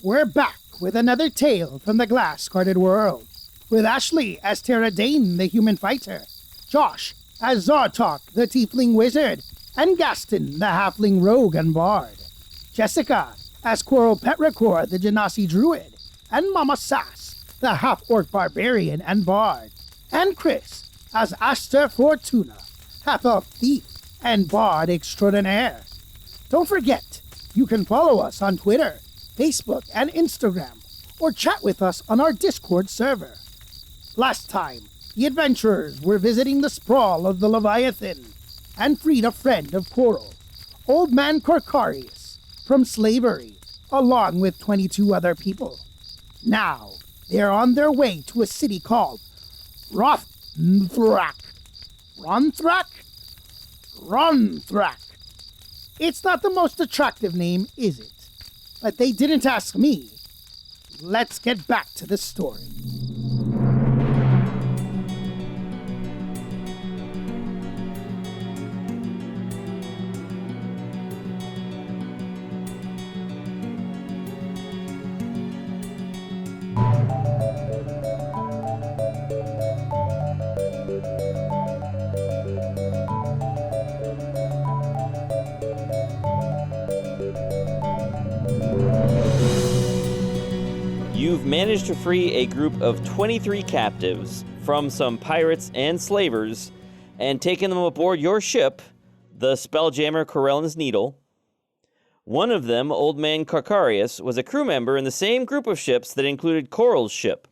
We're back with another tale from the glass-guarded world, with Ashley as Tara Dane, the human fighter, Josh as Zartok, the tiefling wizard, and Gaston, the halfling rogue and bard, Jessica as Quirrell Petrichor, the Genasi druid, and Mama Sass, the half-orc barbarian and bard, and Chris as Aster Fortuna, half-elf thief and bard extraordinaire. Don't forget, you can follow us on Twitter, Facebook, and Instagram, or chat with us on our Discord server. Last time, the adventurers were visiting the sprawl of the Leviathan and freed a friend of Quirrell, Old Man Corcarius, from slavery, along with 22 other people. Now, they're on their way to a city called Ronthrak. Ronthrak. It's not the most attractive name, is it? But they didn't ask me. Let's get back to the story. You've managed to free a group of 23 captives from some pirates and slavers and taken them aboard your ship, the Spelljammer Corellin's Needle. One of them, Old Man Carcarius, was a crew member in the same group of ships that included Coral's ship.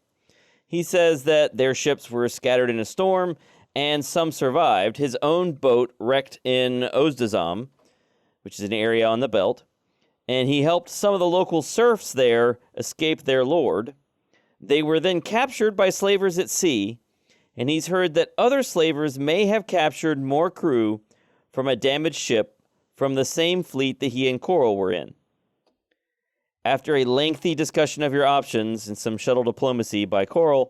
He says that their ships were scattered in a storm and some survived. His own boat wrecked in Ozdazam, which is an area on the belt. And he helped some of the local serfs there escape their lord. They were then captured by slavers at sea, and he's heard that other slavers may have captured more crew from a damaged ship from the same fleet that he and Quirrell were in. After a lengthy discussion of your options and some shuttle diplomacy by Quirrell,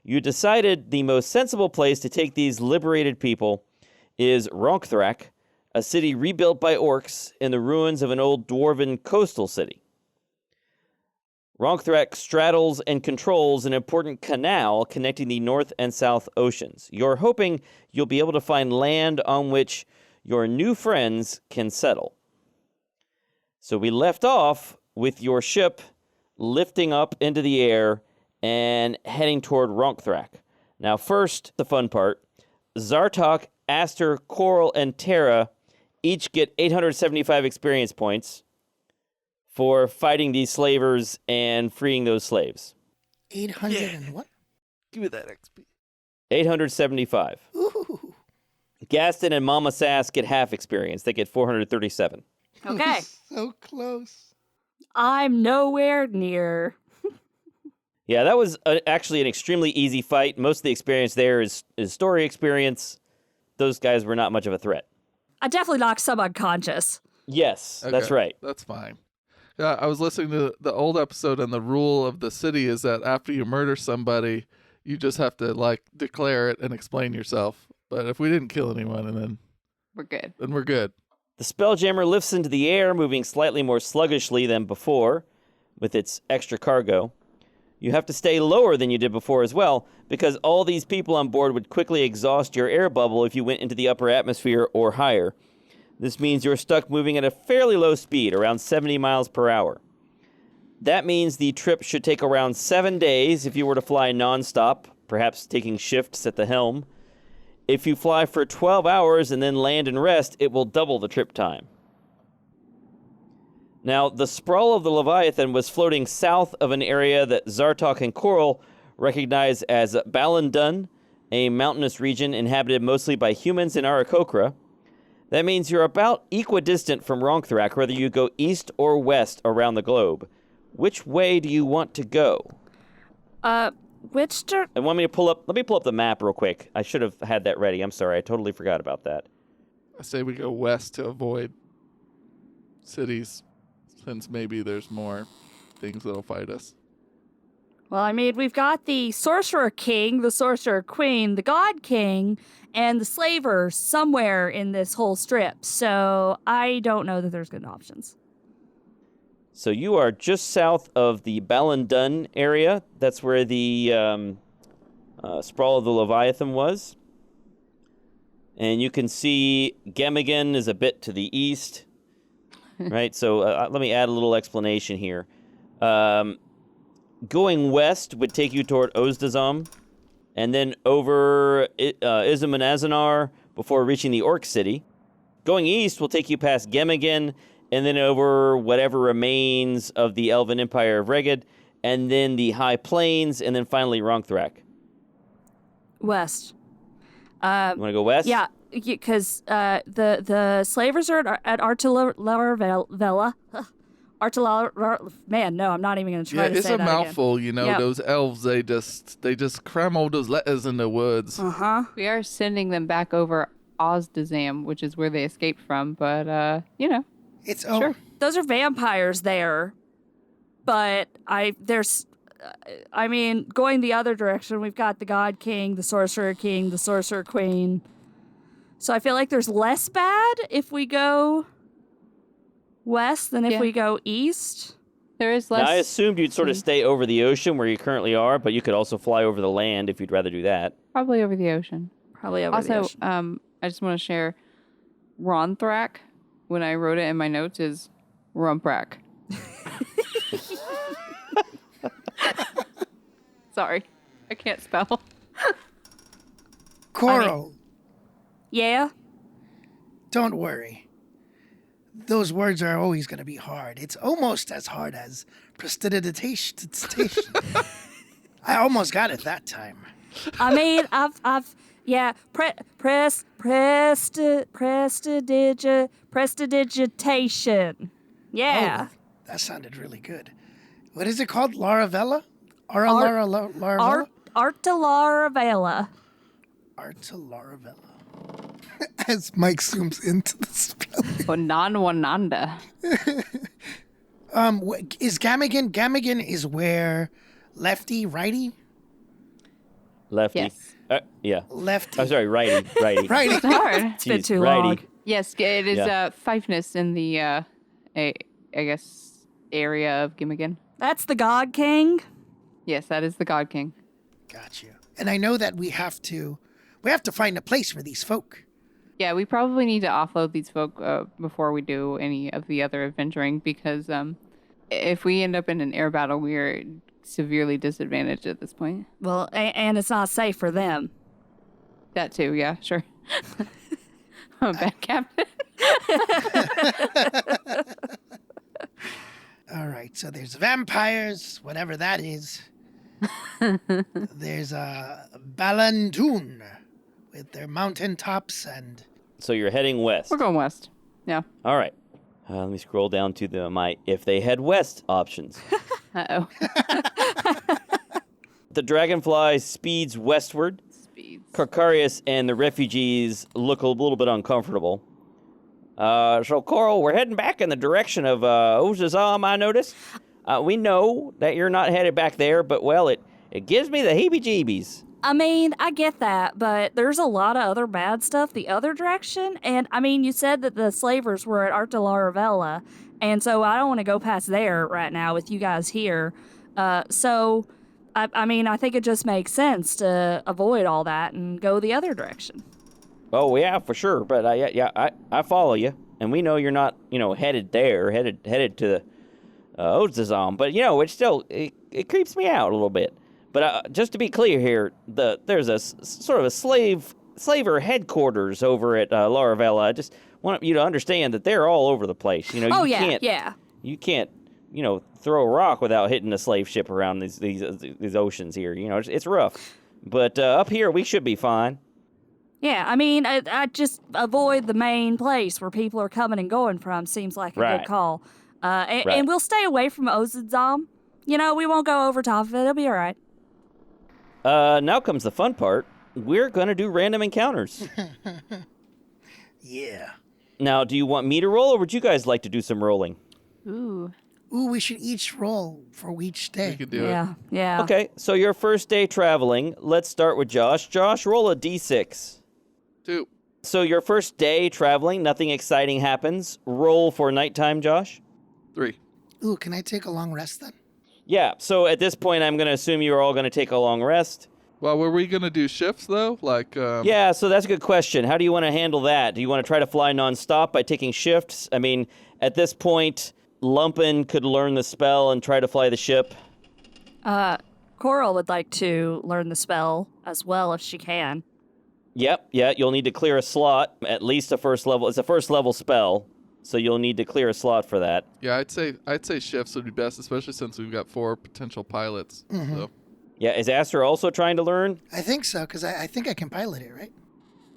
you decided the most sensible place to take these liberated people is Ronthrak, a city rebuilt by orcs in the ruins of an old dwarven coastal city. Ronthrak straddles and controls an important canal connecting the North and South Oceans. You're hoping you'll be able to find land on which your new friends can settle. So we left off with your ship lifting up into the air and heading toward Ronthrak. Now first, the fun part. Zartok, Aster, Quirrell, and Tara each get 875 experience points for fighting these slavers and freeing those slaves. 800 and what? Give me that XP. 875. Ooh. Gaston and Mama Sass get half experience. They get 437. Okay. So close. I'm nowhere near. Yeah, that was actually an extremely easy fight. Most of the experience there is story experience. Those guys were not much of a threat. I definitely knocked some unconscious. Yes, Okay, that's right. That's fine. Yeah, I was listening to the old episode, and the rule of the city is that after you murder somebody, you just have to declare it and explain yourself. But if we didn't kill anyone, and then We're good. we're good. The Spelljammer lifts into the air, moving slightly more sluggishly than before, with its extra cargo. You have to stay lower than you did before as well, because all these people on board would quickly exhaust your air bubble if you went into the upper atmosphere or higher. This means you're stuck moving at a fairly low speed, around 70 miles per hour. That means the trip should take around 7 days if you were to fly nonstop, perhaps taking shifts at the helm. If you fly for 12 hours and then land and rest, it will double the trip time. Now, the sprawl of the Leviathan was floating south of an area that Zartok and Quirrell recognize as Balindun, a mountainous region inhabited mostly by humans in Aarakocra. That means you're about equidistant from Ronthrak, whether you go east or west around the globe. Which way do you want to go? Let me pull up the map real quick. I should have had that ready. I'm sorry. I totally forgot about that. I say we go west to avoid cities, since maybe there's more things that'll fight us. Well, I mean, we've got the Sorcerer King, the Sorcerer Queen, the God King, and the Slaver somewhere in this whole strip. So I don't know that there's good options. So you are just south of the Ballandun area. That's where the Sprawl of the Leviathan was. And you can see Gemigan is a bit to the east. Right? So let me add a little explanation here. Going west would take you toward Ozdazam, and then over Izum and Azanar before reaching the Orc City. Going east will take you past Gemigan, and then over whatever remains of the Elven Empire of Reged, and then the High Plains, and then finally Ronthrak. West. You want to go west? Yeah, because the slavers are at Artilaravella. Man, no, I'm not even going to try to say that it's a mouthful, you know. Yep. Those elves, they just cram all those letters in the words. Uh-huh. We are sending them back over Ozdazam, which is where they escaped from, but, you know. It's Sure. Those are vampires there, but going the other direction, we've got the God King, the Sorcerer King, the Sorcerer Queen. So I feel like there's less bad if we go west than if we go east. There is less. Now, I assumed you'd sort of stay over the ocean where you currently are, but you could also fly over the land if you'd rather do that. Probably over the ocean. Probably over the ocean. Also, I just want to share Ronthrak, when I wrote it in my notes, is Rumprak. Sorry, I can't spell. Coral, Yeah? don't worry. Those words are always going to be hard. It's almost as hard as prestidigitation. I almost got it that time. I mean, prestidigitation. Yeah. Oh, that sounded really good. What is it called? Laravella? Laravella? Artilaravella. Artilaravella. As Mike zooms into the spelling. Bonanwananda. Is Gamigan? Gamigan is where lefty, righty? Lefty. Yes. Yeah. Lefty. I'm sorry, righty. Righty. It's hard. It's been Jeez, too righty. long. Yes, it is Yeah. Fifeness in the, I guess, area of Gimmigan. That's the God King. Yes, that is the God King. Got you. And I know that we have to find a place for these folk. Yeah, we probably need to offload these folk before we do any of the other adventuring, because if we end up in an air battle, we are severely disadvantaged at this point. Well, and it's not safe for them. That too, yeah, sure. I'm a bad captain. All right, so there's vampires, whatever that is. There's Balandun with their mountain tops and... So you're heading west. We're going west. Yeah. All right. Let me scroll down to my if they head west options. Uh-oh. The Dragonfly speeds westward. Speeds. Carcarius and the refugees look a little bit uncomfortable. So, Coral, we're heading back in the direction of Ozazam, I notice. We know that you're not headed back there, but, well, it gives me the heebie-jeebies. I mean, I get that, but there's a lot of other bad stuff the other direction. And, I mean, you said that the slavers were at Artilaravella, and so I don't want to go past there right now with you guys here. So, I mean, I think it just makes sense to avoid all that and go the other direction. Oh, yeah, for sure. But, I follow you. And we know you're not, headed there, headed to Ozazam. But, it's still, it creeps me out a little bit. But just to be clear here, there's a sort of a slaver headquarters over at Laravella. I just want you to understand that they're all over the place. You can't, throw a rock without hitting a slave ship around these oceans here. It's rough. But up here, we should be fine. Yeah, I mean, I just avoid the main place where people are coming and going from. Seems like a good call. And we'll stay away from Ozadzam. We won't go over top of it. It'll be all right. Now comes the fun part. We're going to do random encounters. Yeah. Now, do you want me to roll, or would you guys like to do some rolling? Ooh. Ooh, we should each roll for each day. We could do it. Yeah. Okay, so your first day traveling, let's start with Josh. Josh, roll a d6. 2. So your first day traveling, nothing exciting happens. Roll for nighttime, Josh. 3. Ooh, can I take a long rest then? Yeah, so at this point, I'm going to assume you're all going to take a long rest. Well, were we gonna do shifts though? Like, Yeah, so that's a good question. How do you want to handle that? Do you want to try to fly nonstop by taking shifts? I mean, at this point, Lumpin could learn the spell and try to fly the ship. Coral would like to learn the spell as well if she can. Yep, yeah, you'll need to clear a slot, at least a first level. It's a first level spell, so you'll need to clear a slot for that. yeah, I'd say shifts would be best, especially since we've got 4 potential pilots. So. Yeah, is Aster also trying to learn? I think so, because I think I can pilot it, right?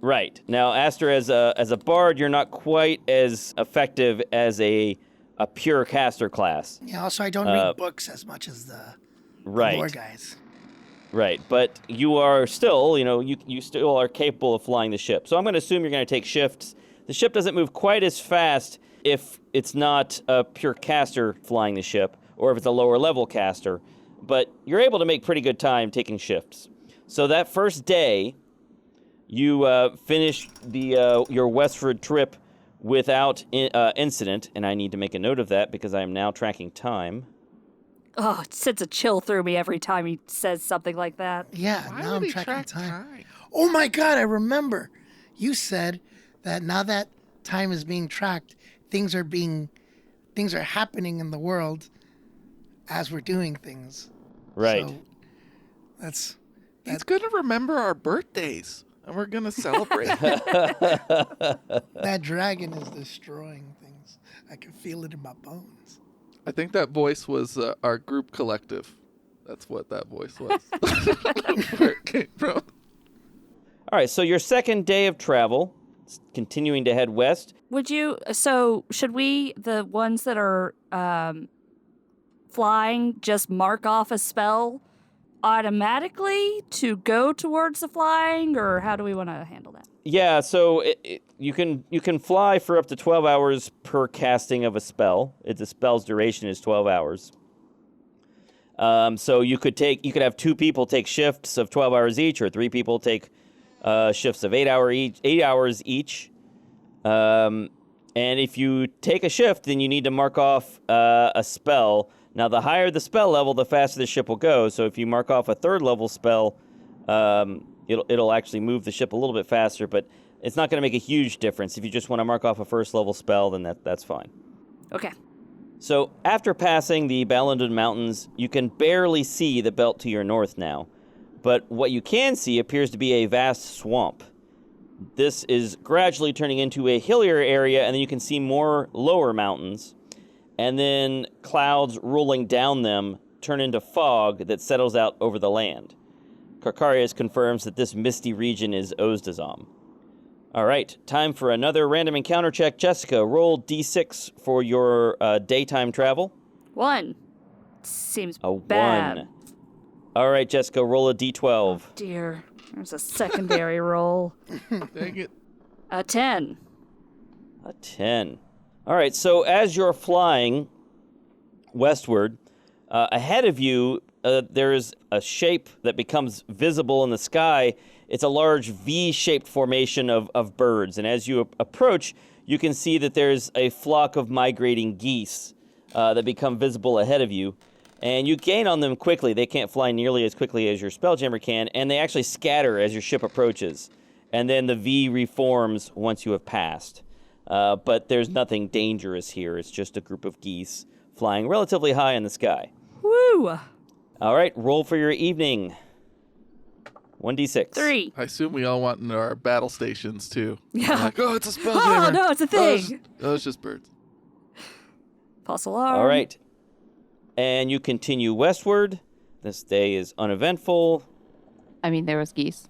Right. Now, Aster, as a bard, you're not quite as effective as a pure caster class. Yeah, also I don't read books as much as the lore guys. Right, but you are still, you still are capable of flying the ship. So I'm going to assume you're going to take shifts. The ship doesn't move quite as fast if it's not a pure caster flying the ship, or if it's a lower level caster, but you're able to make pretty good time taking shifts. So that first day, you finish your westward trip without incident, and I need to make a note of that because I am now tracking time. Oh, it sends a chill through me every time he says something like that. Yeah, Why now would I'm he tracking track time. Oh my god, I remember. You said that now that time is being tracked, things are happening in the world as we're doing things. Right. So that's He's gonna remember our birthdays, and we're gonna celebrate. that dragon is destroying things. I can feel it in my bones. I think that voice was our group collective. That's what that voice was. Where it came from. All right, so your second day of travel, continuing to head west. Should we, the ones that are flying, just mark off a spell automatically to go towards the flying, or how do we want to handle that? Yeah, so you can fly for up to 12 hours per casting of a spell. The spell's duration is 12 hours. So you could have 2 people take shifts of 12 hours each, or 3 people take shifts of 8 hours each. And if you take a shift, then you need to mark off a spell. Now, the higher the spell level, the faster the ship will go. So if you mark off a 3rd level spell, it'll actually move the ship a little bit faster, but it's not going to make a huge difference. If you just want to mark off a 1st level spell, then that's fine. Okay. So after passing the Ballandon Mountains, you can barely see the belt to your north now. But what you can see appears to be a vast swamp. This is gradually turning into a hillier area, and then you can see more lower mountains. And then clouds rolling down them turn into fog that settles out over the land. Karkarius confirms that this misty region is Ozdazam. All right, time for another random encounter check. Jessica, roll D6 for your daytime travel. 1. Seems A bad. 1. All right, Jessica, roll a D12. Dear, there's a secondary roll. Dang it. A 10. A 10. All right, so as you're flying westward, ahead of you, there's a shape that becomes visible in the sky. It's a large V-shaped formation of birds, and as you approach, you can see that there's a flock of migrating geese that become visible ahead of you, and you gain on them quickly. They can't fly nearly as quickly as your Spelljammer can, and they actually scatter as your ship approaches, and then the V reforms once you have passed. But there's nothing dangerous here. It's just a group of geese flying relatively high in the sky. Woo! All right, roll for your evening. 1d6. 3. I assume we all want our battle stations too. Yeah. We're like, oh, it's a spelljammer. Oh, no, it's a thing. It's just birds. False alarm. All right. And you continue westward. This day is uneventful. I mean, there was geese.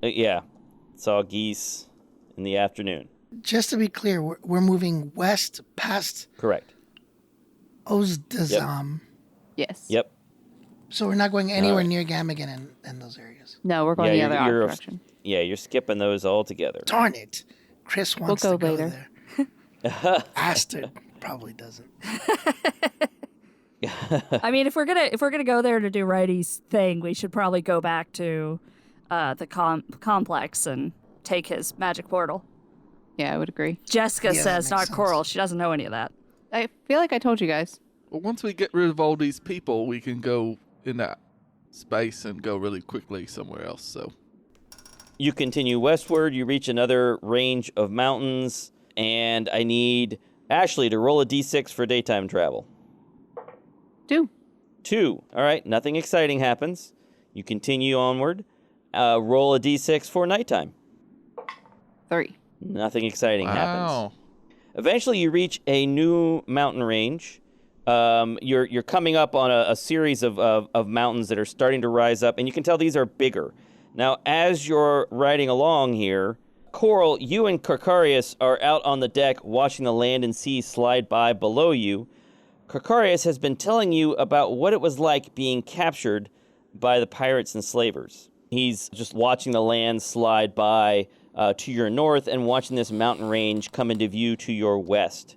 Yeah, saw geese in the afternoon. Just to be clear, we're moving west past Correct. Ozdazam. Yes. Yep. So we're not going anywhere near Gamagan in those areas. No, we're going the other you're direction. Yeah, you're skipping those altogether. Darn it. Chris wants We'll to go go later. there. Aster probably doesn't. I mean, if we're gonna go there to do Righty's thing, we should probably go back to the complex and take his magic portal. Yeah, I would agree. Jessica Yeah, that says makes not sense. Coral. She doesn't know any of that. I feel like I told you guys. Well, once we get rid of all these people, we can go in that space and go really quickly somewhere else. So You continue westward, you reach another range of mountains, and I need Ashley to roll a d6 for daytime travel. 2. 2. All right, nothing exciting happens. You continue onward. Roll a d6 for nighttime. 3. Nothing exciting happens. wow. Eventually, you reach a new mountain range. You're coming up on a series of mountains that are starting to rise up, and you can tell these are bigger. Now, as you're riding along here, Coral, you and Carcarius are out on the deck watching the land and sea slide by below you. Carcarius has been telling you about what it was like being captured by the pirates and slavers. He's just watching the land slide by to your north and watching this mountain range come into view to your west.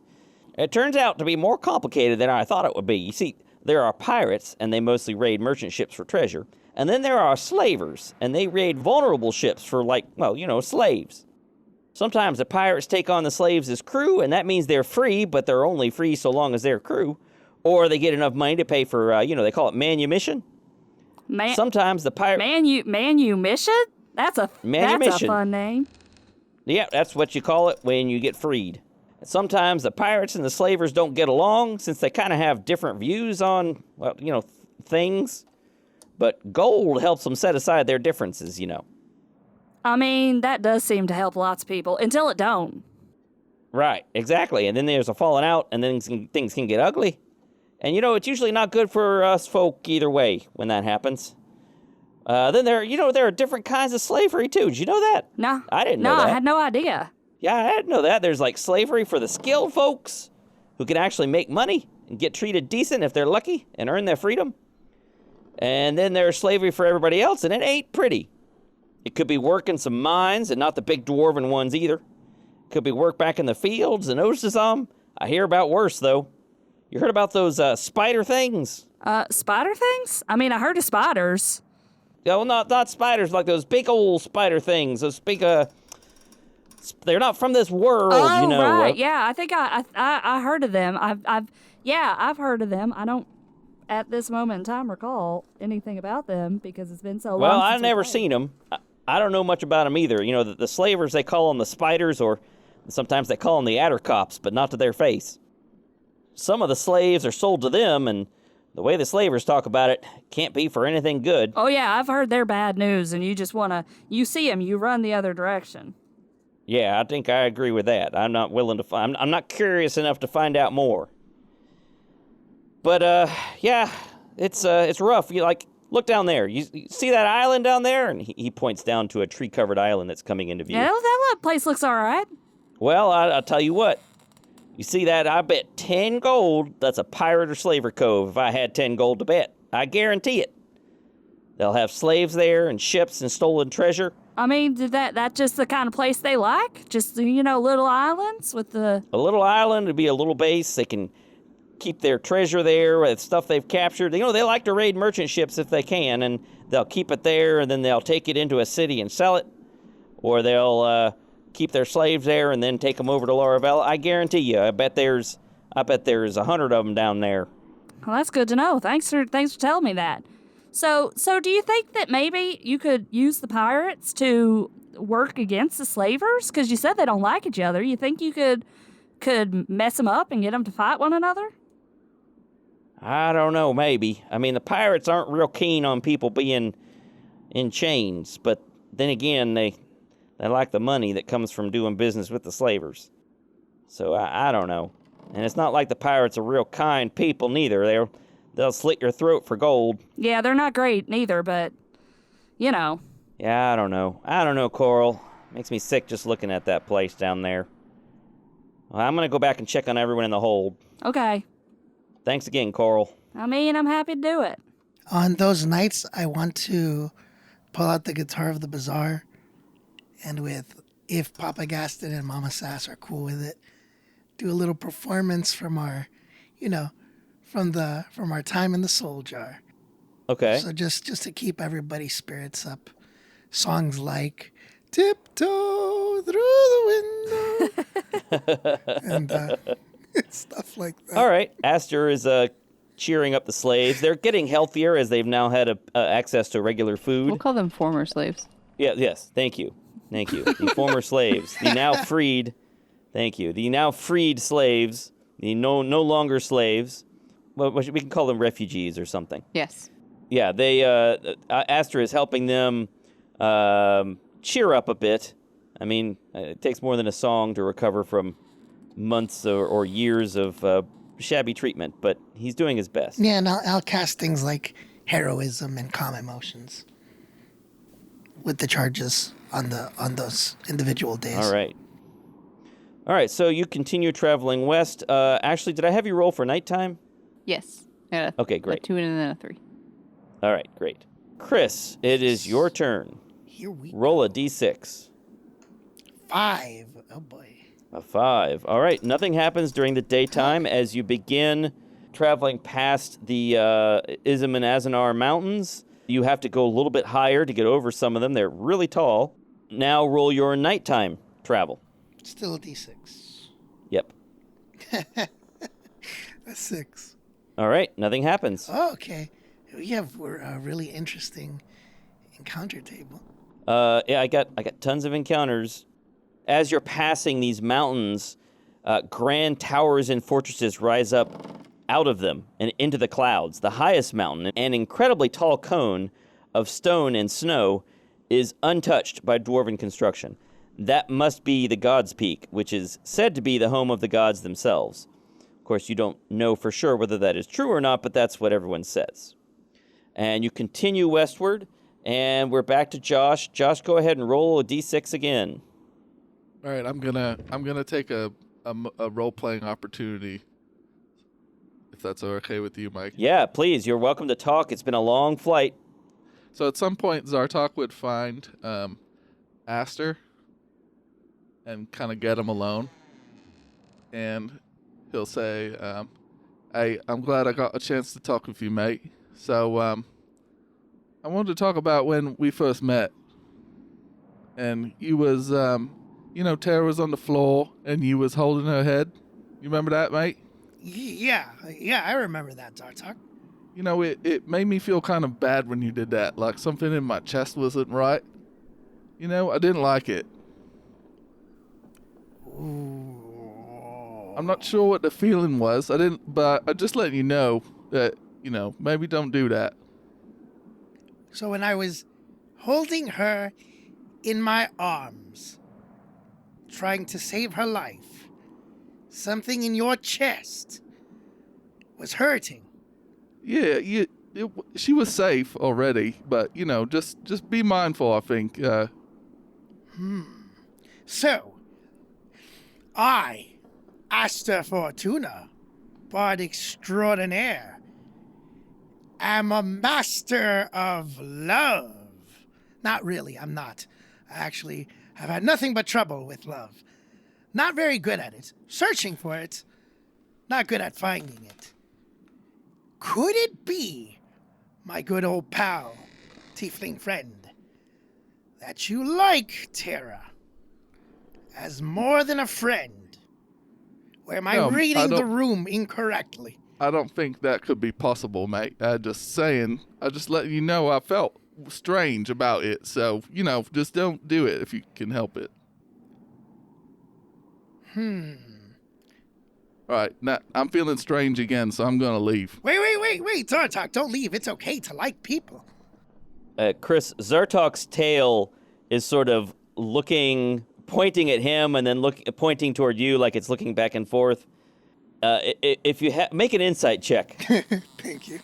It turns out to be more complicated than I thought it would be. You see, there are pirates, and they mostly raid merchant ships for treasure. And then there are slavers, and they raid vulnerable ships for, slaves. Sometimes the pirates take on the slaves as crew, and that means they're free, but they're only free so long as they're crew. Or they get enough money to pay for, they call it manumission. Sometimes the pirate... Manumission? That's a fun name. Yeah, that's what you call it when you get freed. Sometimes the pirates and the slavers don't get along since they kind of have different views on, things. But gold helps them set aside their differences, I mean, that does seem to help lots of people, until it don't. Right, exactly. And then there's a falling out, and then things can get ugly. And, it's usually not good for us folk either way when that happens. Then there are different kinds of slavery, too. Did you know that? No. I didn't know that. No, I had no idea. Yeah, I didn't know that. There's, slavery for the skilled folks who can actually make money and get treated decent if they're lucky and earn their freedom. And then there's slavery for everybody else, and it ain't pretty. It could be work in some mines, and not the big dwarven ones either. It could be work back in the fields, and those are some. I hear about worse, though. You heard about those spider things? Spider things? I mean, I heard of spiders. Yeah, well, not spiders, like those big old spider things. Those big, they're not from this world, Oh, right. Yeah, I think I heard of them. I've heard of them. I don't, at this moment in time, recall anything about them because it's been so long. Well, I've never seen them. I don't know much about them either. The slavers, they call them the spiders, or sometimes they call them the adder cops, but not to their face. Some of the slaves are sold to them, and the way the slavers talk about it can't be for anything good. Oh, yeah, I've heard they're bad news, and you see them, you run the other direction. Yeah, I think I agree with that. I'm not willing to I'm not curious enough to find out more. But, yeah, it's rough. You, look down there. You see that island down there? And he points down to a tree-covered island that's coming into view. Yeah, that place looks all right. Well, I'll tell you what. You see that? I bet 10 gold that's a pirate or slaver cove if I had 10 gold to bet. I guarantee it. They'll have slaves there and ships and stolen treasure. I mean, that just the kind of place they like? Just, little islands with the... A little island would be a little base. They can keep their treasure there with stuff they've captured. They like to raid merchant ships if they can, and they'll keep it there, and then they'll take it into a city and sell it. Or they'll keep their slaves there and then take them over to Laravella. I guarantee you, I bet there's 100 of them down there. Well, that's good to know. Thanks for telling me that. So do you think that maybe you could use the pirates to work against the slavers? Because you said they don't like each other. You think you could mess them up and get them to fight one another? I don't know, maybe. I mean, the pirates aren't real keen on people being in chains, but then again, they like the money that comes from doing business with the slavers. So I don't know. And it's not like the pirates are real kind people neither. They'll slit your throat for gold. Yeah, they're not great neither, but, Yeah, I don't know, Coral. Makes me sick just looking at that place down there. Well, I'm going to go back and check on everyone in the hold. Okay. Thanks again, Coral. I mean, I'm happy to do it. On those nights, I want to pull out the guitar of the bazaar, and if Papa Gaston and Mama Sass are cool with it, do a little performance from our, from our time in the Soul Jar. Okay. So just to keep everybody's spirits up, songs like "Tiptoe Through the Window" and stuff like that. All right. Aster is cheering up the slaves. They're getting healthier as they've now had access to regular food. We'll call them former slaves. Yeah, yes, thank you. The former slaves, the now freed, thank you, the now freed slaves, the no longer slaves. Well, we can call them refugees or something. Yes. Yeah, they Aster is helping them cheer up a bit. I mean, it takes more than a song to recover from months or years of shabby treatment, but he's doing his best. Yeah, and I'll cast things like heroism and calm emotions with the charges on those individual days. All right. So you continue traveling west. Ashley, did I have you roll for nighttime? Yes. Yeah. Okay, great. A 2 and then a 3. All right, great. Chris, it is your turn. Here we Roll a d6. 5. Oh boy. A 5. All right, nothing happens during the daytime as you begin traveling past the Izum and Azanar mountains. You have to go a little bit higher to get over some of them. They're really tall. Now roll your nighttime travel. Still a D6. Yep. A 6. All right, nothing happens. Oh, okay. We have a really interesting encounter table. Yeah, I got tons of encounters. As you're passing these mountains, grand towers and fortresses rise up out of them and into the clouds. The highest mountain, an incredibly tall cone of stone and snow, is untouched by dwarven construction. That must be the God's Peak, which is said to be the home of the gods themselves. Of course, you don't know for sure whether that is true or not, but that's what everyone says. And you continue westward, and we're back to Josh. Josh, go ahead and roll a d6 again. All right, I'm gonna take a role playing opportunity, if that's okay with you, Mike. Yeah, please. You're welcome to talk. It's been a long flight. So at some point, Zartok would find Aster and kind of get him alone, and he'll say, "Hey, I'm glad I got a chance to talk with you, mate. So I wanted to talk about when we first met, and you was Tara was on the floor and you was holding her head. You remember that, mate? Yeah, I remember that, Zartok. You know, it made me feel kind of bad when you did that. Like something in my chest wasn't right. You know, I didn't like it. Ooh. I'm not sure what the feeling was. But I just letting you know that, maybe don't do that. So when I was holding her in my arms, trying to save her life, something in your chest was hurting. Yeah, she was safe already, but, just be mindful, I think. So, I, Aster Fortuna, bard extraordinaire, am a master of love. Not really, I'm not. I actually have had nothing but trouble with love. Not very good at it. Searching for it. Not good at finding it. Could it be, my good old pal, tiefling friend, that you like Tara as more than a friend? Or am I reading the room incorrectly? I don't think that could be possible, mate. I just letting you know I felt strange about it. So, just don't do it if you can help it. All right, now I'm feeling strange again, so I'm going to leave. Wait, Zartok, don't leave. It's okay to like people. Chris, Zartok's tail is sort of pointing at him and then pointing toward you like it's looking back and forth. If you make an insight check. Thank you.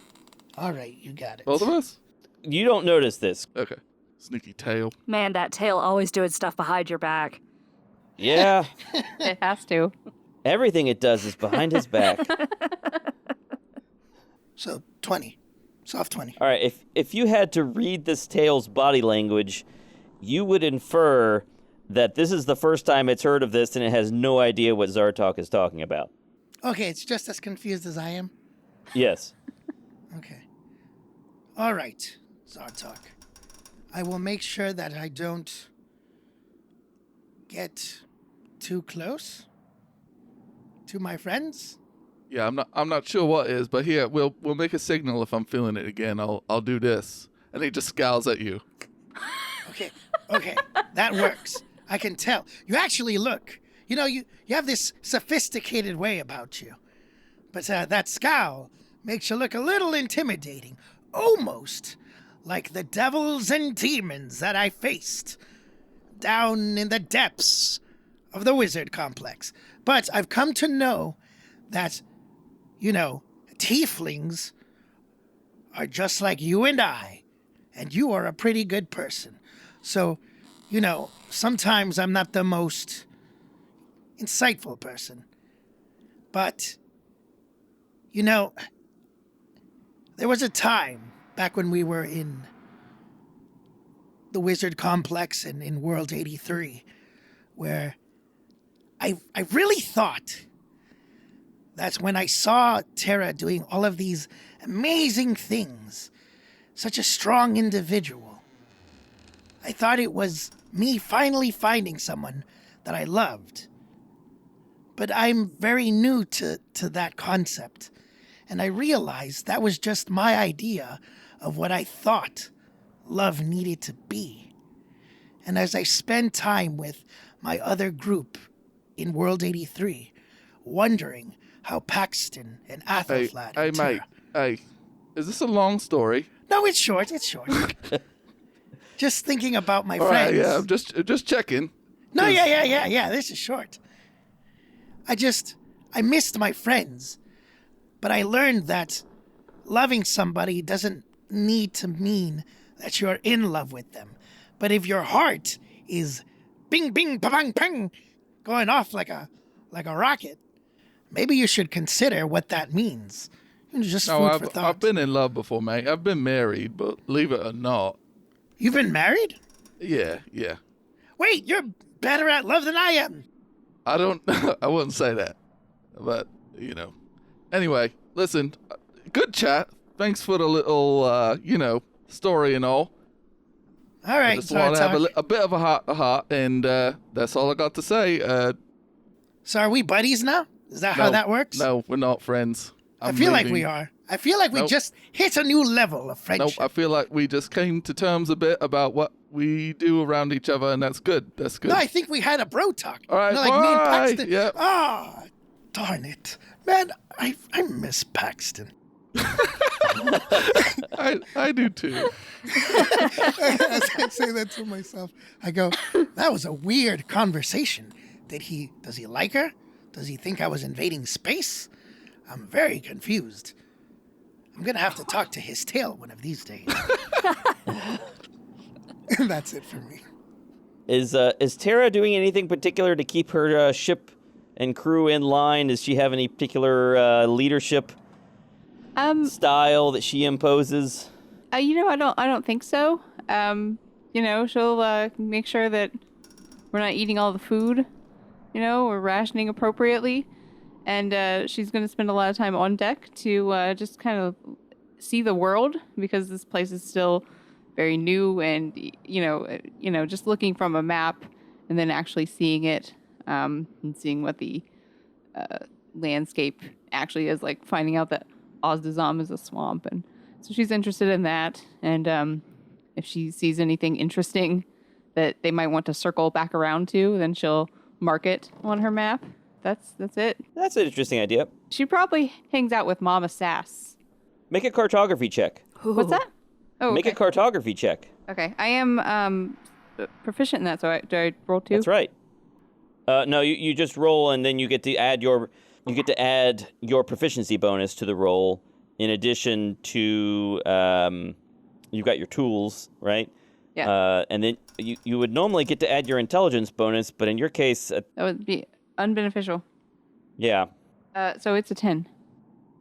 All right, you got it. Both of us? You don't notice this. Okay. Sneaky tail. Man, that tail always doing stuff behind your back. Yeah. It has to. Everything it does is behind his back. So, 20. Soft 20. All right, if you had to read this tail's body language, you would infer that this is the first time it's heard of this and it has no idea what Zartok is talking about. Okay, it's just as confused as I am. Yes. Okay. All right, Zartok. I will make sure that I don't get too close to my friends. Yeah, I'm not sure what is, but here we'll make a signal if I'm feeling it again. I'll do this, and he just scowls at you. Okay, that works. I can tell. You actually look. You have this sophisticated way about you, but that scowl makes you look a little intimidating, almost like the devils and demons that I faced down in the depths of the wizard complex. But I've come to know that, tieflings are just like you and I, and you are a pretty good person. So, sometimes I'm not the most insightful person. But, there was a time back when we were in the wizard complex and in World 83 where I really thought that when I saw Terra doing all of these amazing things, such a strong individual, I thought it was me finally finding someone that I loved. But I'm very new to that concept, and I realized that was just my idea of what I thought love needed to be. And as I spend time with my other group in World 83, wondering how Paxton and Athelflaed Hey, and Terra... mate. Hey, is this a long story? No, it's short. Just thinking about my All right, friends. yeah, I'm just checking. No, yeah. This is short. I missed my friends, but I learned that loving somebody doesn't need to mean that you're in love with them. But if your heart is bing, bing, pa-bang, pang, going off like a rocket, maybe you should consider what that means. Just food for thought. I've been in love before, mate. I've been married, but believe it or not. You've been married? Yeah. Wait, you're better at love than I am. I wouldn't say that. But, Anyway, listen, good chat. Thanks for the little, story and all. All right, I just want to have a bit of a heart, and that's all I got to say. So are we buddies now? Is that how that works? No, we're not friends. I feel like we are. I feel like we just hit a new level of friendship. Nope, I feel like we just came to terms a bit about what we do around each other, and that's good. That's good. No, I think we had a bro talk. All right, like me and Paxton. Yep. Ah, darn it. Man, I miss Paxton. I do too. As I say that to myself, I go, that was a weird conversation. Does he like her? Does he think I was invading space? I'm very confused. I'm going to have to talk to his tail one of these days. That's it for me. Is Terra doing anything particular to keep her ship and crew in line? Does she have any particular leadership style that she imposes? I don't think so. She'll make sure that we're not eating all the food. We're rationing appropriately. And she's going to spend a lot of time on deck to just kind of see the world, because this place is still very new, and just looking from a map and then actually seeing it, and seeing what the landscape actually is like, finding out that Ozdazam is a swamp, and so she's interested in that. And if she sees anything interesting that they might want to circle back around to, then she'll mark it on her map. That's it. That's an interesting idea. She probably hangs out with Mama Sass. Make a cartography check. What's that? Oh, Make a cartography check. Okay, I am proficient in that. So do I roll 2? That's right. No, you just roll, and then you get to add your proficiency bonus to the roll. In addition to you've got your tools, right? Yeah. And then you would normally get to add your intelligence bonus, but in your case, that would be unbeneficial. Yeah. So it's a 10.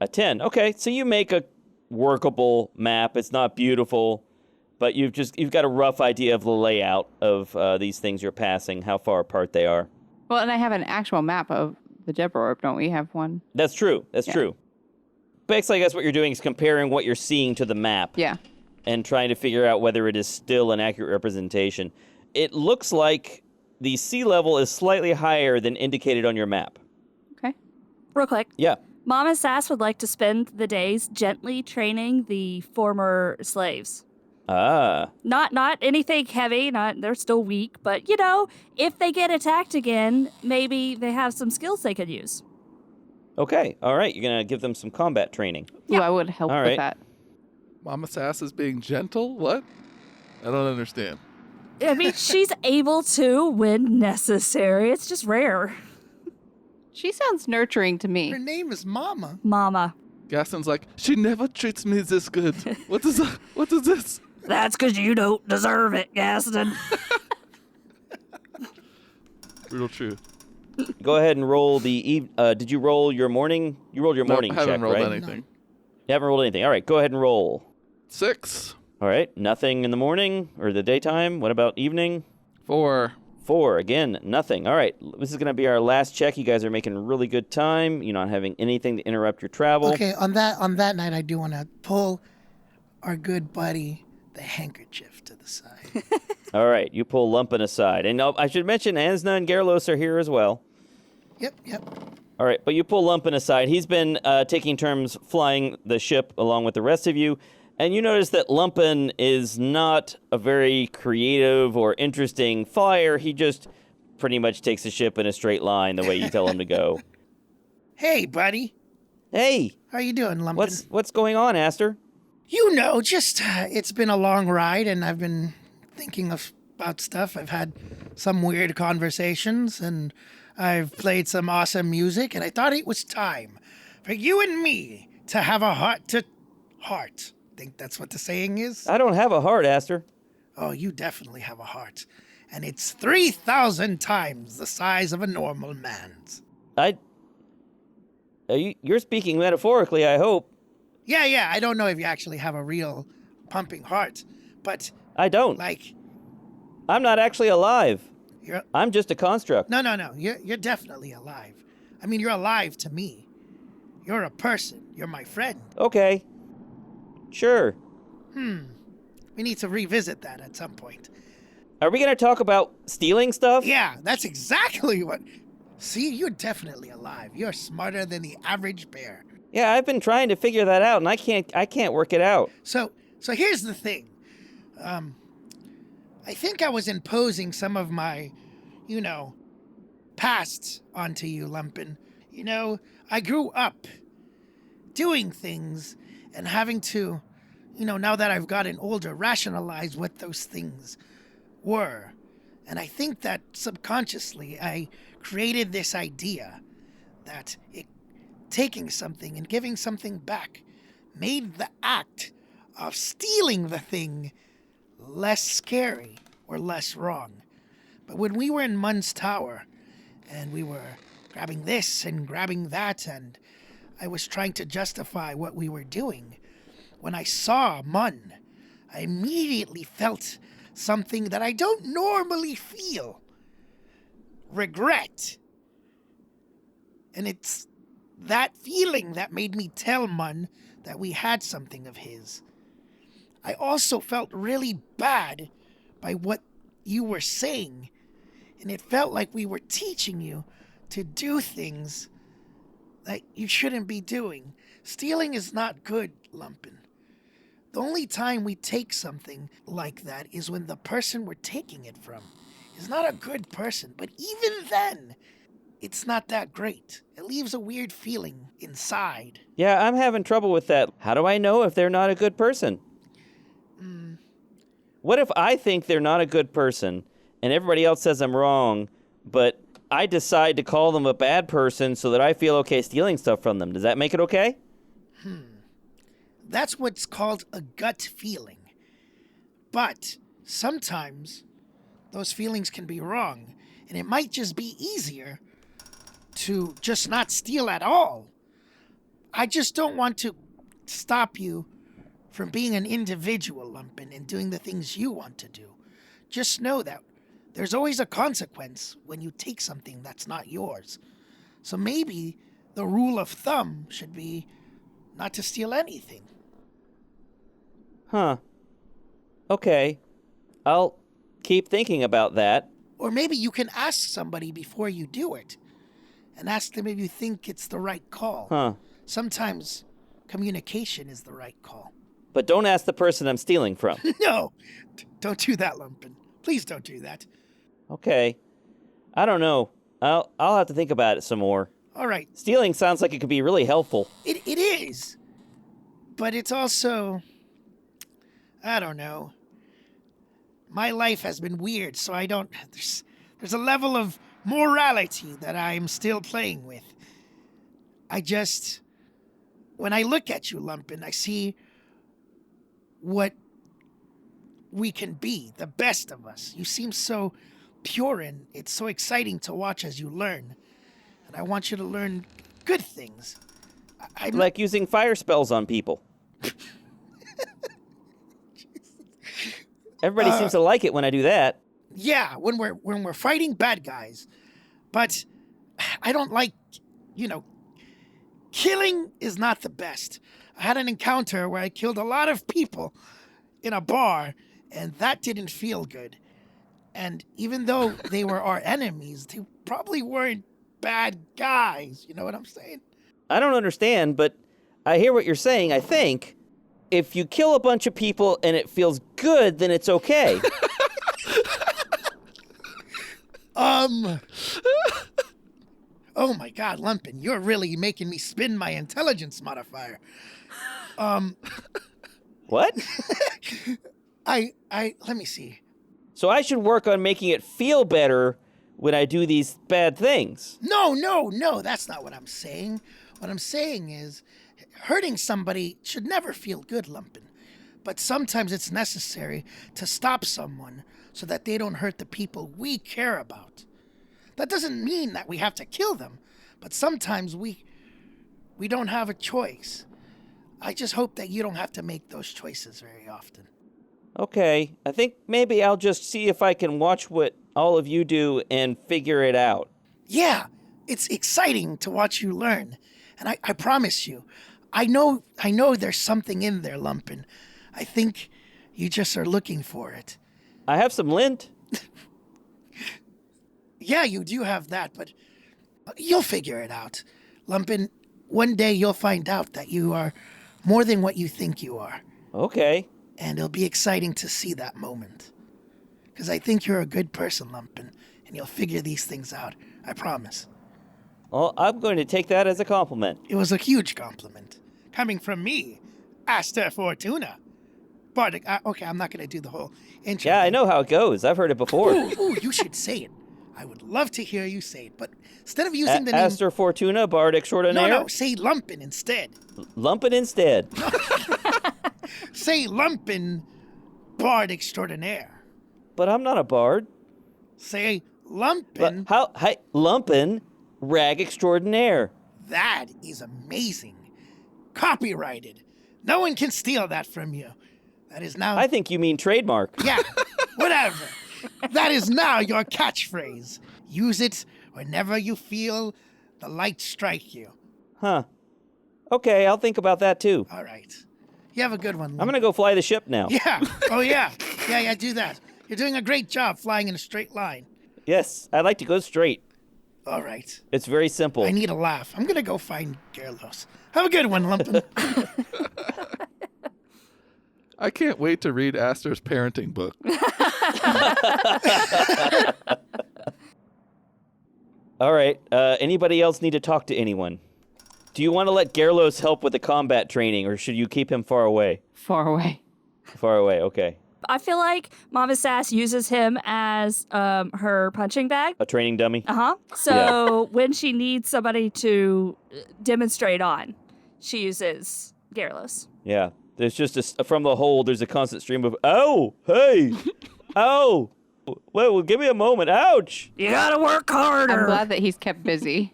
A 10. Okay, so you make a workable map. It's not beautiful, but you've got a rough idea of the layout of these things you're passing, how far apart they are. Well, and I have an actual map of the Deborah Orb, don't we have one? That's true. That's true. Basically, I guess what you're doing is comparing what you're seeing to the map. Yeah. And trying to figure out whether it is still an accurate representation. It looks like the sea level is slightly higher than indicated on your map. Okay. Real quick. Yeah. Mama Sass would like to spend the days gently training the former slaves. Ah. Not anything heavy, they're still weak, but if they get attacked again, maybe they have some skills they could use. Okay. All right. You're going to give them some combat training. Ooh, I would help All with right. that. Mama Sass is being gentle? What? I don't understand. I mean, she's able to when necessary. It's just rare. She sounds nurturing to Her me. name is Mama. Mama. Gaston's like, she never treats me this good. What is that? What is this? That's because you don't deserve it, Gaston. Brutal truth. Go ahead and roll the... did you roll your morning? You rolled your morning I haven't check, rolled right? anything. You haven't rolled anything. All right. Go ahead and roll. 6. All right. Nothing in the morning or the daytime. What about evening? 4. 4. Again, nothing. All right. This is going to be our last check. You guys are making really good time. You're not having anything to interrupt your travel. Okay, on that night, I do want to pull our good buddy the handkerchief to the side. All right. You pull Lumpin aside. And I should mention Ansna and Garlos are here as well. Yep. All right. But you pull Lumpin aside. He's been taking turns flying the ship along with the rest of you. And you notice that Lumpin is not a very creative or interesting flyer. He just pretty much takes the ship in a straight line the way you tell him to go. Hey, buddy. Hey, How you doing, Lumpkin? what's going on, Aster? Just it's been a long ride, and I've been thinking about stuff. I've had some weird conversations, and I've played some awesome music, and I thought it was time for you and me to have a heart-to-heart. Think that's what the saying is? I don't have a heart, Aster. Oh, you definitely have a heart. And it's 3,000 times the size of a normal man's. You're speaking metaphorically, I hope. Yeah, I don't know if you actually have a real pumping heart, but I don't. like, I'm not actually alive. you're... I'm just a construct. No, you're definitely alive. I mean, you're alive to me. You're a person. You're my friend. Okay. Sure. We need to revisit that at some point. Are we going to talk about stealing stuff? Yeah, that's exactly what... See, you're definitely alive. You're smarter than the average bear. Yeah, I've been trying to figure that out, and I can't work it out. So here's the thing. I think I was imposing some of my, past onto you, Lumpin. I grew up doing things and having to, now that I've gotten older, rationalize what those things were. And I think that subconsciously I created this idea that taking something and giving something back made the act of stealing the thing less scary or less wrong. But when we were in Mun's tower and we were grabbing this and grabbing that, and I was trying to justify what we were doing, when I saw Mun, I immediately felt something that I don't normally feel. Regret. And it's that feeling that made me tell Mun that we had something of his. I also felt really bad by what you were saying, and it felt like we were teaching you to do things that you shouldn't be doing. Stealing is not good, Lumpin. The only time we take something like that is when the person we're taking it from is not a good person, but even then, it's not that great. It leaves a weird feeling inside. Yeah, I'm having trouble with that. How do I know if they're not a good person? What if I think they're not a good person and everybody else says I'm wrong, but I decide to call them a bad person so that I feel okay stealing stuff from them? Does that make it okay? That's what's called a gut feeling. But sometimes those feelings can be wrong, and it might just be easier to just not steal at all. I just don't want to stop you from being an individual, Lumpin, and doing the things you want to do. Just know that there's always a consequence when you take something that's not yours. So maybe the rule of thumb should be not to steal anything. Huh. Okay. I'll keep thinking about that. Or maybe you can ask somebody before you do it, and ask them if you think it's the right call. Huh. sometimes communication is the right call. But don't ask the person I'm stealing from. No, don't do that, Lumpin. Please don't do that. Okay. I don't know. I'll have to think about it some more. All right, Stealing sounds like it could be really helpful. it is. But it's also, I don't know. My life has been weird, so I don't, there's a level of morality that I'm still playing with. When I look at you, Lumpin, I see what we can be, the best of us. You seem so pure, and it's so exciting to watch as you learn. And I want you to learn good things. I'm Like using fire spells on people. Everybody seems to like it when I do that. Yeah, when we're fighting bad guys. But I don't like, killing is not the best. I had an encounter where I killed a lot of people in a bar, and that didn't feel good. And even though they were our enemies, they probably weren't bad guys. You know what I'm saying? I don't understand, but I hear what you're saying, I think. If you kill a bunch of people and it feels good, then it's okay. Oh my God, Lumpin, you're really making me spin my intelligence modifier. What? Let me see. So I should work on making it feel better when I do these bad things. No, that's not what I'm saying. What I'm saying is, hurting somebody should never feel good, Lumpin. But sometimes it's necessary to stop someone so that they don't hurt the people we care about. That doesn't mean that we have to kill them, but sometimes we don't have a choice. I just hope that you don't have to make those choices very often. Okay, I think maybe I'll just see if I can watch what all of you do and figure it out. Yeah, it's exciting to watch you learn. And I promise you, I know there's something in there, Lumpin. I think you just are looking for it. I have some lint. Yeah, you do have that, but you'll figure it out. Lumpin, one day you'll find out that you are more than what you think you are. Okay. And it'll be exciting to see that moment. Because I think you're a good person, Lumpin, and you'll figure these things out. I promise. Well, I'm going to take that as a compliment. It was a huge compliment. Coming from me, Aster Fortuna. But, okay, I'm not going to do the whole intro. Yeah, I know how it goes. I've heard it before. Ooh, you should say it. I would love to hear you say it, but instead of using the name... Aster Fortuna, Bard Extraordinaire? No, say Lumpin instead. Lumpin instead. Say Lumpin, Bard Extraordinaire. But I'm not a bard. Say Lumpin... Lumpin, Rag Extraordinaire. That is amazing. Copyrighted. No one can steal that from you. That is now... I think you mean trademark. Yeah, whatever. That is now your catchphrase. Use it whenever you feel the light strike you. Huh. Okay, I'll think about that too. All right. You have a good one, Lumpin. I'm going to go fly the ship now. Yeah. Oh, yeah. Yeah, do that. You're doing a great job flying in a straight line. Yes, I like to go straight. All right. It's very simple. I need a laugh. I'm going to go find Gerlos. Have a good one, Lumpin. I can't wait to read Aster's parenting book. All right. Anybody else need to talk to anyone? Do you want to let Gerlos help with the combat training, or should you keep him far away? Far away. Far away, okay. I feel like Mama Sass uses him as her punching bag. A training dummy? Uh-huh. So when she needs somebody to demonstrate on, she uses Gerlos. Yeah. There's just from the hold, there's a constant stream of, oh, hey, oh, well, give me a moment, ouch. You gotta work harder. I'm glad that he's kept busy.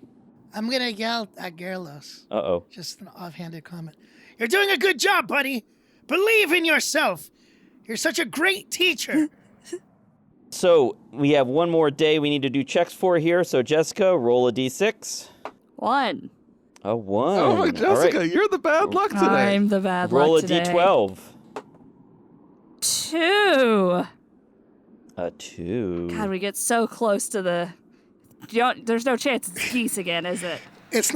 I'm going to yell at Gerlos. Uh-oh. Just an offhanded comment. You're doing a good job, buddy. Believe in yourself. You're such a great teacher. So we have one more day we need to do checks for here. So Jessica, roll a d6. 1. A 1. Oh, my Jessica, All right. you're the bad luck today. I'm the bad Roll luck a today. d12. 2. A 2. God, we get so close to the... there's no chance it's geese again, is it? It's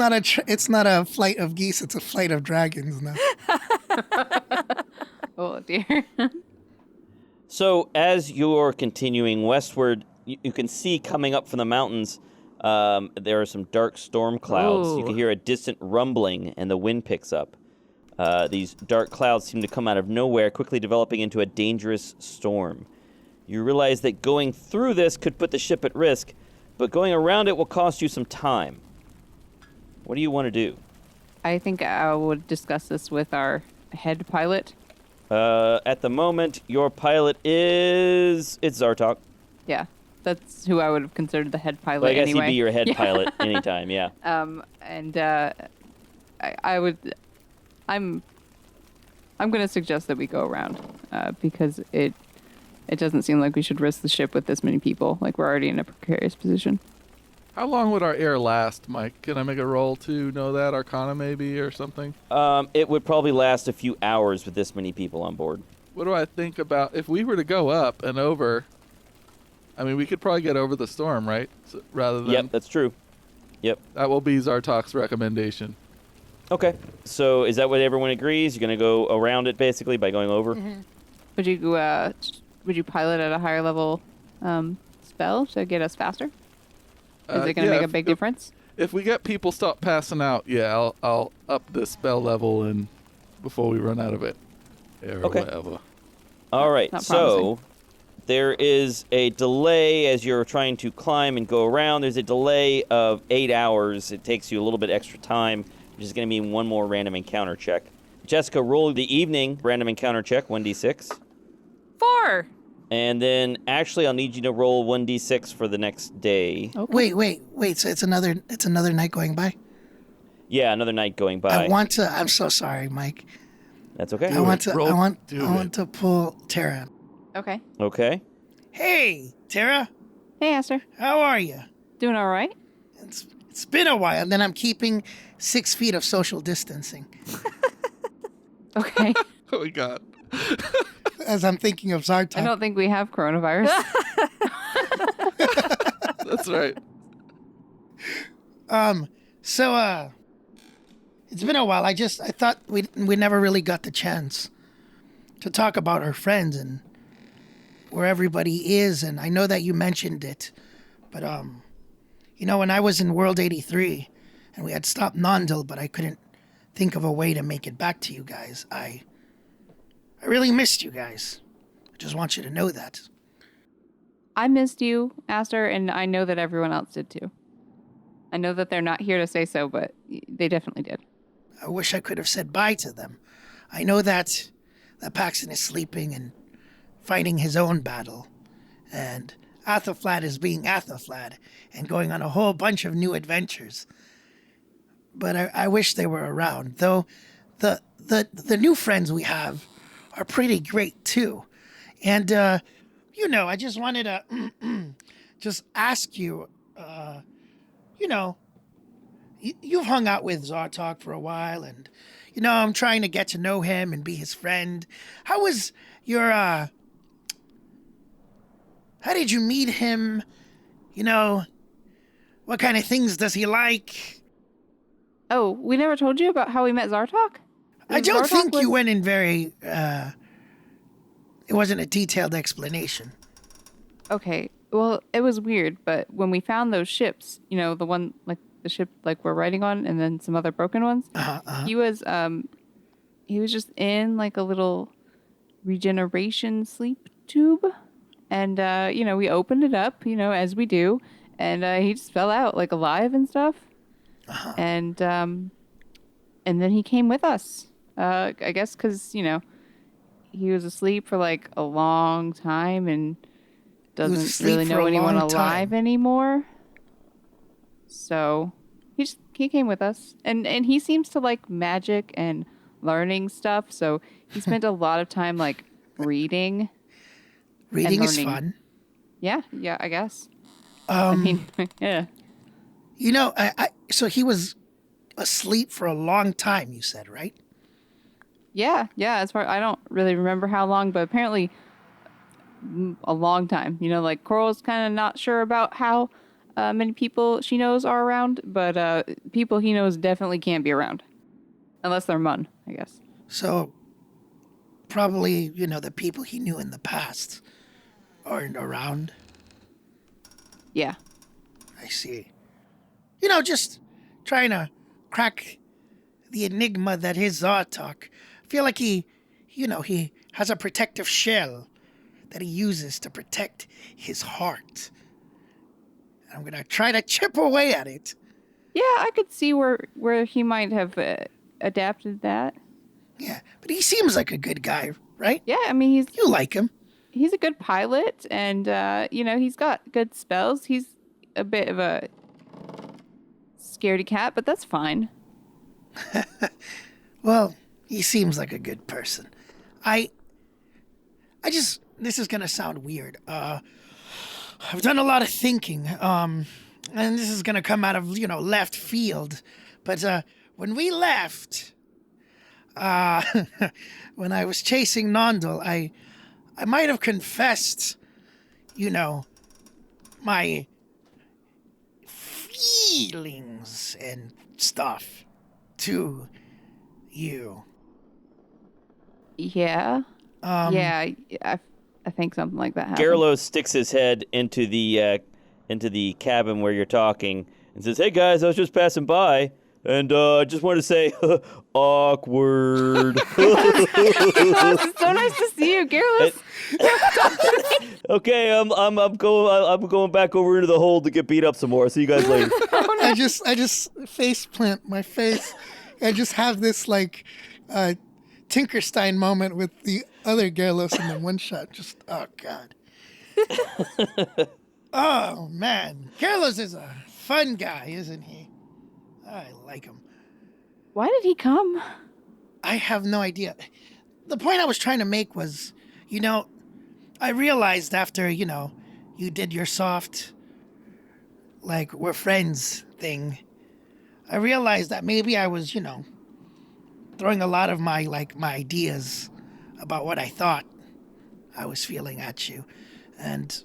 not a flight of geese. It's a flight of dragons now. Oh dear. So as you're continuing westward, you can see coming up from the mountains, there are some dark storm clouds. You Ooh. can hear a distant rumbling, and the wind picks up. These dark clouds seem to come out of nowhere, quickly developing into a dangerous storm. You realize that going through this could put the ship at risk, but going around it will cost you some time. What do you want to do? I think I would discuss this with our head pilot. At the moment, your pilot it's Zartok. Yeah, that's who I would have considered the head pilot But I guess anyway. he'd be your head pilot anytime, yeah. I'm going to suggest that we go around because it doesn't seem like we should risk the ship with this many people. Like, we're already in a precarious position. How long would our air last, Mike? Can I make a roll to know that? Arcana maybe or something? It would probably last a few hours with this many people on board. What do I think about if we were to go up and over? I mean, we could probably get over the storm, right? So, rather than Yep, that's true. Yep. that will be Zartok's recommendation. Okay. So is that what everyone agrees? You're going to go around it basically by going over? Mm-hmm. Would you pilot at a higher level spell to get us faster? Is it going to make a big difference? If we get people stop passing out, yeah, I'll up the spell level and before we run out of it. Or Okay. whatever. All right. Not So promising. there is a delay as you're trying to climb and go around. There's a delay of 8 hours. It takes you a little bit extra time, which is going to mean one more random encounter check. Jessica, roll the evening random encounter check, 1d6. 4. And then actually I'll need you to roll 1d6 for the next day. Okay. Wait. So it's another night going by. Yeah, another night going by. I'm so sorry, Mike. That's okay. I want Do it. to pull Tara. Okay. Okay. Hey, Tara, Hey, Aster. how are you? Doing all right? It's been a while. And then I'm keeping 6 feet of social distancing Okay. Oh my god. as I'm thinking of I Zartok. don't think we have coronavirus. That's right. So it's been a while. I thought we never really got the chance to talk about our friends and where everybody is. And I know that you mentioned it, but when I was in World 83 and we had stopped Nondil, but I couldn't think of a way to make it back to you guys. I really missed you guys. I just want you to know that. I missed you, Aster, and I know that everyone else did too. I know that they're not here to say so, but they definitely did. I wish I could have said bye to them. I know that Paxton is sleeping and fighting his own battle, and Athelflaed is being Athelflaed and going on a whole bunch of new adventures. But I wish they were around, though. The new friends we have are pretty great too, and I just wanted to just ask you, you've hung out with Zartok for a while, and I'm trying to get to know him and be his friend. How was your how did you meet him? What kind of things does he like? Oh, we never told you about how we met Zartok? I don't Zartok think you was- went in very it wasn't a detailed explanation. Okay, well, it was weird, but when we found those ships, the one, like, the ship, like, we're riding on, and then some other broken ones, he was just in, like, a little regeneration sleep tube, and, we opened it up, as we do, and he just fell out, like, alive and stuff, and then he came with us, I guess because, he was asleep for, like, a long time, and doesn't asleep really for know a anyone long alive time. anymore. So he came with us, and he seems to like magic and learning stuff. So he spent a lot of time like reading. Reading is learning. fun. Yeah, I guess. I mean, yeah. So he was asleep for a long time, you said, right? Yeah. As far I don't really remember how long, but apparently a long time. Like Coral's kind of not sure about how many people she knows are around, but people he knows definitely can't be around. Unless they're Mun, I guess. So, probably, the people he knew in the past aren't around. Yeah. I see. Just trying to crack the enigma that is Zartok. I feel like he has a protective shell that he uses to protect his heart. I'm going to try to chip away at it. Yeah, I could see where he might have adapted that. Yeah, but he seems like a good guy, right? Yeah, I mean, You like him. he's a good pilot, and he's got good spells. He's a bit of a scaredy cat, but that's fine. Well, he seems like a good person. This is gonna sound weird. I've done a lot of thinking, and this is gonna come out of, left field. But, when we left, when I was chasing Nondal, I might have confessed, my feelings and stuff to you. Yeah. Yeah, I think something like that happened. Garlos sticks his head into the cabin where you're talking and says, "Hey guys, I was just passing by, and I just wanted to say, awkward." It's so nice to see you, Garrus. Okay, I'm going back over into the hold to get beat up some more. See you guys later. I just face plant my face and just have this Tinkerstein moment with the other Garlos in the one shot. Just, oh God. Oh, man. Carlos is a fun guy, isn't he? I like him. Why did he come? I have no idea. The point I was trying to make was, I realized after, you did your soft, we're friends thing, I realized that maybe I was, throwing a lot of my ideas about what I thought I was feeling at you. And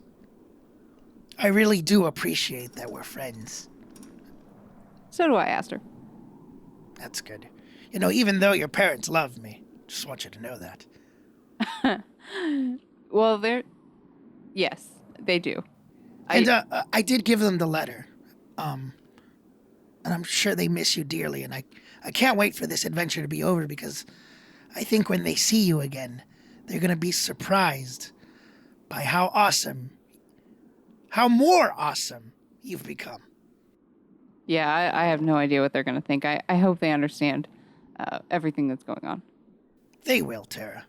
I really do appreciate that we're friends. So do I, Aster. That's good. Even though your parents love me, just want you to know that. Well, yes, they do. And I did give them the letter. And I'm sure they miss you dearly. And I can't wait for this adventure to be over, because I think when they see you again, they're going to be surprised by how more awesome you've become. Yeah, I have no idea what they're going to think. I hope they understand everything that's going on. They will, Tara.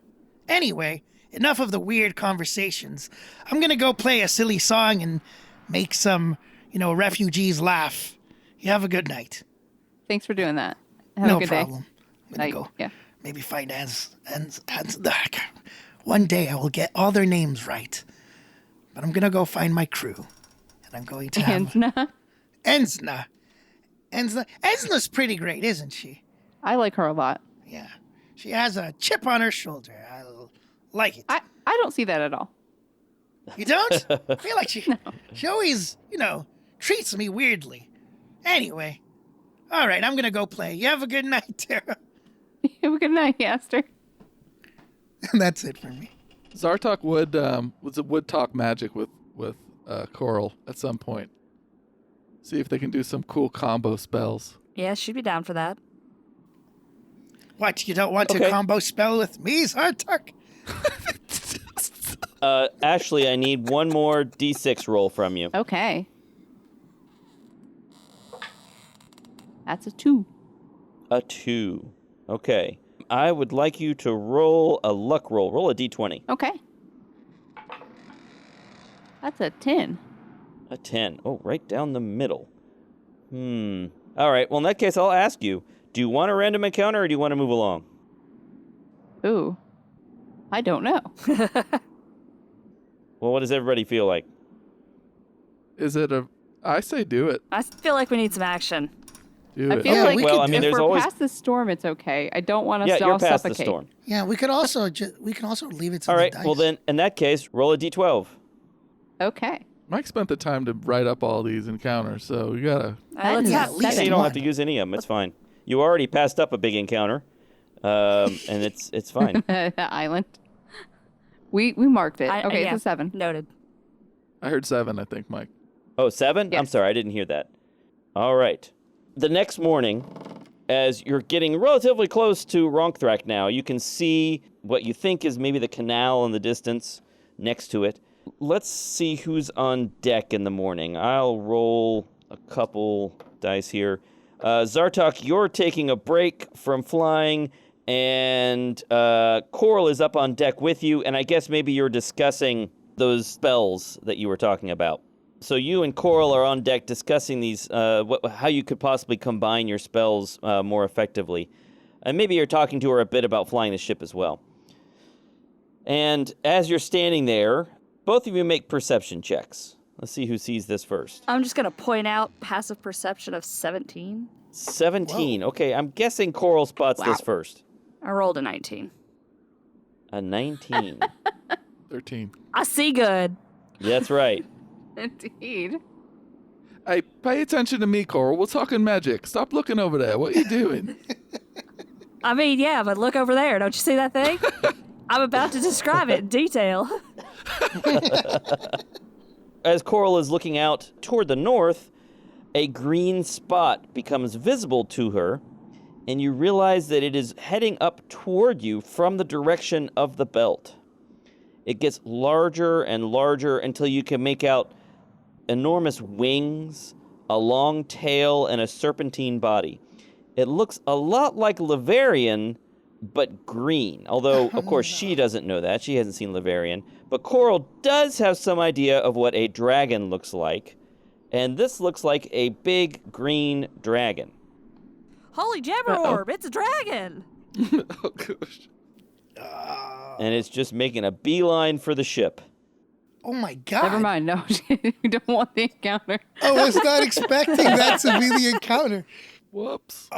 Anyway, enough of the weird conversations. I'm going to go play a silly song and make some, refugees laugh. You have a good night. Thanks for doing that. Have No a good problem. day. I'm going to go. Yeah. Maybe find one day I will get all their names right. But I'm going to go find my crew. And I'm going to have... Ensna. Ensna's pretty great, isn't she? I like her a lot. Yeah. She has a chip on her shoulder. I like it. I don't see that at all. You don't? I feel like she always, treats me weirdly. Anyway. All right, I'm going to go play. You have a good night, Tara. Have a good night, Aster. And that's it for me. Zartok would talk magic with Coral at some point. See if they can do some cool combo spells. Yeah, she'd be down for that. What, you don't want to combo spell with me, Zartok? Ashley, I need one more D6 roll from you. Okay. That's a 2. A 2. Okay. I would like you to roll a luck roll. Roll a D20. Okay. That's a 10. A 10. Oh, right down the middle. All right. Well, in that case, I'll ask you, do you want a random encounter or do you want to move along? Ooh. I don't know. Well, what does everybody feel like? I say do it. I feel like we need some action. Do I it. feel Yeah, like we could- if there's we're always... past the storm, it's okay. I don't want us Yeah, to you're all past suffocate. the storm. Yeah, we can also leave it to All the right. dice. Well, then, in that case, roll a D12. Okay. Mike spent the time to write up all these encounters, so we gotta. Let's Yeah, have at least You don't one. have to use any of them. It's fine. You already passed up a big encounter, and it's fine. The island. We marked it. Okay, yeah, it's a 7. Noted. I heard 7, I think, Mike. Oh, 7? I'm Yes. sorry, I didn't hear that. All right. The next morning, as you're getting relatively close to Ronktrak now, you can see what you think is maybe the canal in the distance next to it. Let's see who's on deck in the morning. I'll roll a couple dice here. Zartok, you're taking a break from flying, and Coral is up on deck with you, and I guess maybe you're discussing those spells that you were talking about. So you and Coral are on deck discussing these, how you could possibly combine your spells more effectively. And maybe you're talking to her a bit about flying the ship as well. And as you're standing there, both of you make perception checks. Let's see who sees this first. I'm just going to point out passive perception of 17. 17. Whoa. Okay, I'm guessing Coral spots this first. I rolled a 19. A 19. 13. I see good. That's right. Indeed. Hey, pay attention to me, Coral. We're talking magic. Stop looking over there. What are you doing? I mean, yeah, but look over there. Don't you see that thing? I'm about to describe it in detail. As Coral is looking out toward the north, a green spot becomes visible to her, and you realize that it is heading up toward you from the direction of the belt. It gets larger and larger until you can make out enormous wings, a long tail, and a serpentine body. It looks a lot like Lavarian, but green. Although, of course, she doesn't know that. She hasn't seen Lavarian. But Coral does have some idea of what a dragon looks like. And this looks like a big green dragon. Holy Jabberorb, it's a dragon. Oh, gosh. And it's just making a beeline for the ship. Oh my god. Never mind. No, we don't want the encounter. I was not expecting that to be the encounter. Whoops.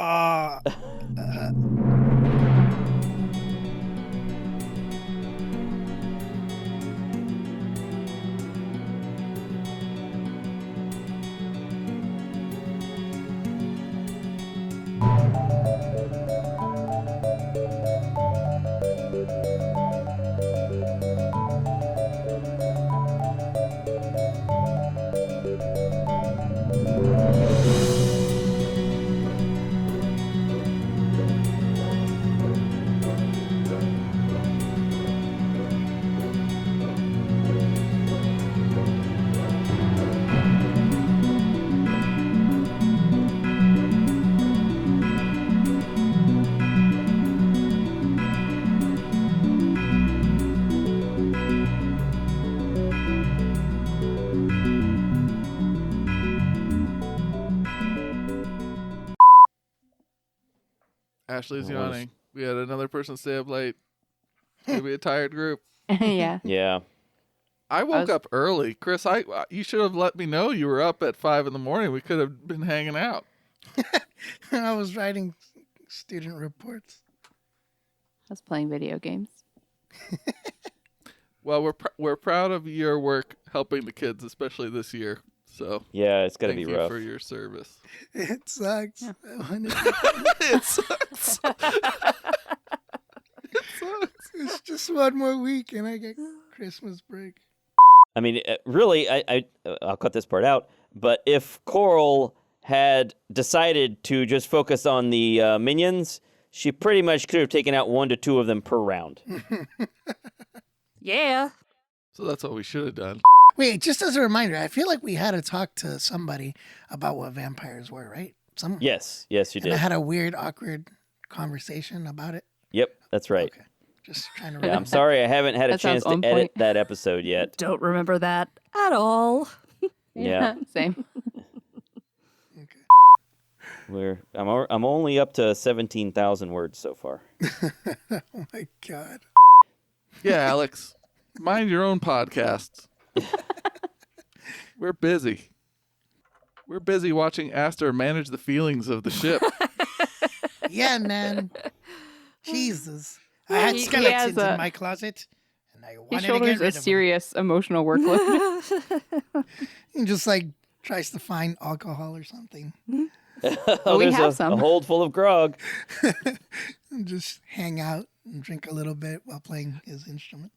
Ashley's yawning. We had another person stay up late. Maybe a tired group. Yeah. Yeah. I woke up early. Chris, you should have let me know you were up at 5 a.m. We could have been hanging out. I was writing student reports. I was playing video games. Well, we're proud of your work helping the kids, especially this year. So Yeah, it's got to thank be you rough. for your service. It sucks. Yeah. It sucks. It sucks. It's just one more week and I get Christmas break. I mean, really, I'll cut this part out, but if Coral had decided to just focus on the minions, she pretty much could have taken out 1 to 2 of them per round. Yeah. So that's what we should have done. Wait, just as a reminder, I feel like we had to talk to somebody about what vampires were, right? Someone. Yes, you And did. I had a weird, awkward conversation about it. Yep, that's right. Okay. Just trying to Yeah, remember. I'm sorry I haven't had a That sounds chance to on edit point. that episode yet. Don't remember that at all. Yeah. Same. I'm only up to 17,000 words so far. Oh my God. Yeah, Alex, mind your own podcasts. We're busy. We're busy watching Aster manage the feelings of the ship. Yeah, man. Jesus. I had He skeletons has in my closet, and I He wanted to shoulders get a rid of him. serious emotional workload. He just like tries to find alcohol or something. Oh, we there's have a some. hold full of grog. And just hang out and drink a little bit while playing his instrument.